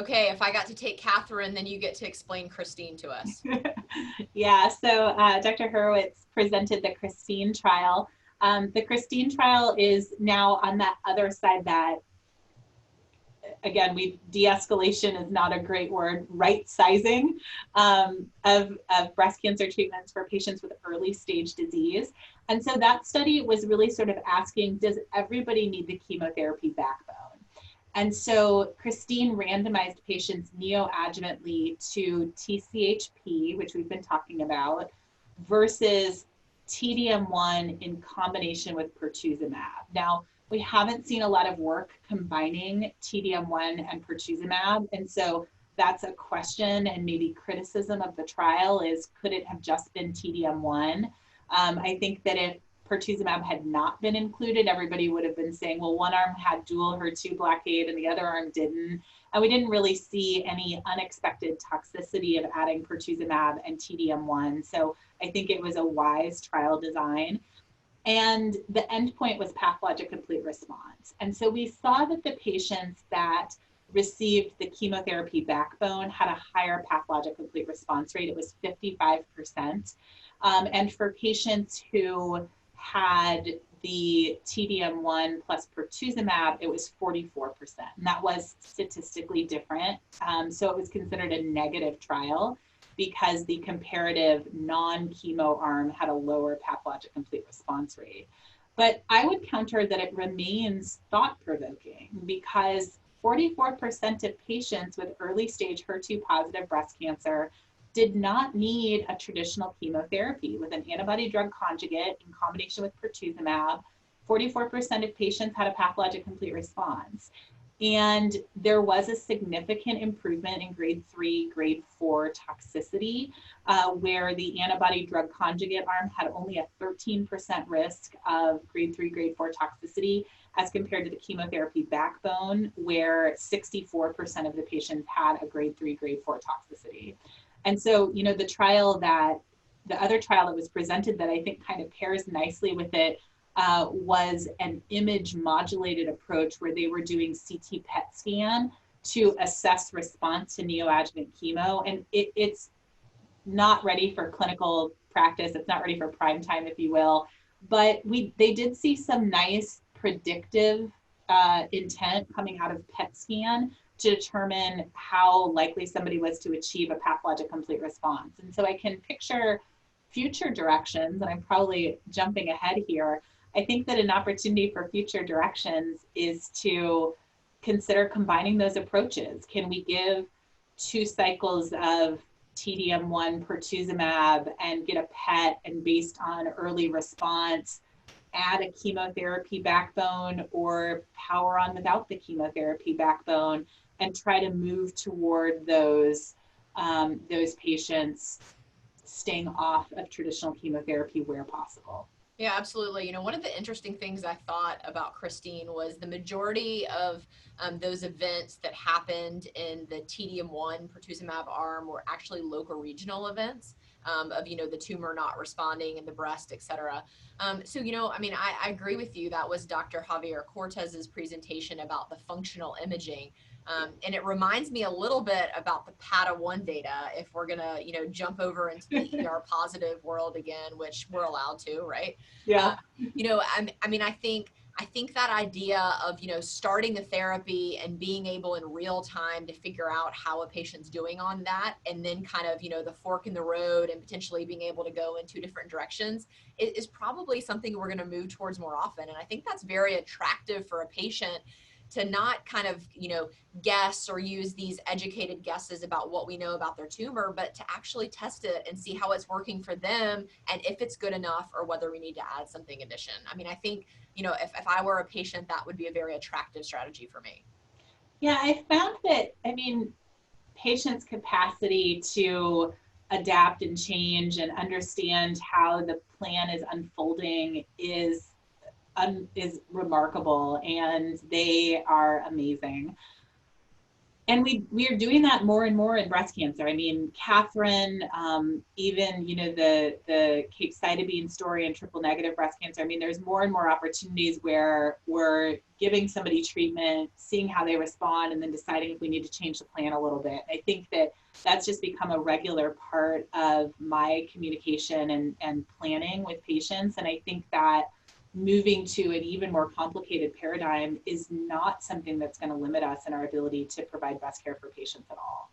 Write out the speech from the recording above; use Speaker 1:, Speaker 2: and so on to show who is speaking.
Speaker 1: okay, if I got to take Catherine, then you get to explain KRISTINE to us.
Speaker 2: Yeah, so Dr. Hurwitz presented the KRISTINE trial. The KRISTINE trial is now on that other side that, again, de-escalation is not a great word, right sizing of breast cancer treatments for patients with early stage disease. And so that study was really sort of asking, does everybody need the chemotherapy backbone? And so KRISTINE randomized patients neoadjuvantly to TCHP, which we've been talking about, versus TDM1 in combination with pertuzumab. Now, we haven't seen a lot of work combining TDM1 and pertuzumab, and so that's a question and maybe criticism of the trial is, could it have just been TDM1? I think that if pertuzumab had not been included, everybody would have been saying, well, one arm had dual HER2 blockade and the other arm didn't. And we didn't really see any unexpected toxicity of adding pertuzumab and TDM1. So I think it was a wise trial design. And the endpoint was pathologic complete response. And so we saw that the patients that received the chemotherapy backbone had a higher pathologic complete response rate. It was 55%. And for patients who had the TDM1 plus pertuzumab, it was 44%. And that was statistically different. So it was considered a negative trial because the comparative non-chemo arm had a lower pathologic complete response rate. But I would counter that it remains thought-provoking because 44% of patients with early stage HER2 positive breast cancer did not need a traditional chemotherapy with an antibody drug conjugate in combination with pertuzumab. 44% of patients had a pathologic complete response. And there was a significant improvement in grade 3, grade 4 toxicity, where the antibody drug conjugate arm had only a 13% risk of grade 3, grade 4 toxicity, as compared to the chemotherapy backbone, where 64% of the patients had a grade 3, grade 4 toxicity. And so, you know, the other trial that was presented that I think kind of pairs nicely with it was an image modulated approach where they were doing CT PET scan to assess response to neoadjuvant chemo. And it's not ready for clinical practice. It's not ready for prime time, if you will. But they did see some nice predictive intent coming out of PET scan to determine how likely somebody was to achieve a pathologic complete response. And so I can picture future directions, and I'm probably jumping ahead here. I think that an opportunity for future directions is to consider combining those approaches. Can we give 2 cycles of TDM1 pertuzumab and get a PET, and based on early response, add a chemotherapy backbone or power on without the chemotherapy backbone, and try to move toward those patients staying off of traditional chemotherapy where possible.
Speaker 1: Yeah, absolutely. You know, one of the interesting things I thought about KRISTINE was the majority of those events that happened in the TDM1 pertuzumab arm were actually local regional events of, you know, the tumor not responding in the breast, et cetera. So, you know, I mean, I agree with you. That was Dr. Javier Cortez's presentation about the functional imaging. And it reminds me a little bit about the PATA-1 data, if we're gonna, you know, jump over into the ER positive world again, which we're allowed to, right?
Speaker 2: Yeah.
Speaker 1: You know, I mean, I think that idea of, you know, starting a therapy and being able in real time to figure out how a patient's doing on that, and then kind of, you know, the fork in the road and potentially being able to go in 2 different directions is probably something we're going to move towards more often. And I think that's very attractive for a patient to not kind of, you know, guess or use these educated guesses about what we know about their tumor, but to actually test it and see how it's working for them and if it's good enough or whether we need to add something in addition. I mean, I think, you know, if I were a patient, that would be a very attractive strategy for me.
Speaker 2: Yeah, I found that, I mean, patients' capacity to adapt and change and understand how the plan is unfolding is remarkable, and they are amazing. And we are doing that more and more in breast cancer. I mean, Catherine, even, you know, the capecitabine story and triple negative breast cancer. I mean, there's more and more opportunities where we're giving somebody treatment, seeing how they respond, and then deciding if we need to change the plan a little bit. I think that that's just become a regular part of my communication and planning with patients. And I think that moving to an even more complicated paradigm is not something that's going to limit us in our ability to provide best care for patients at all.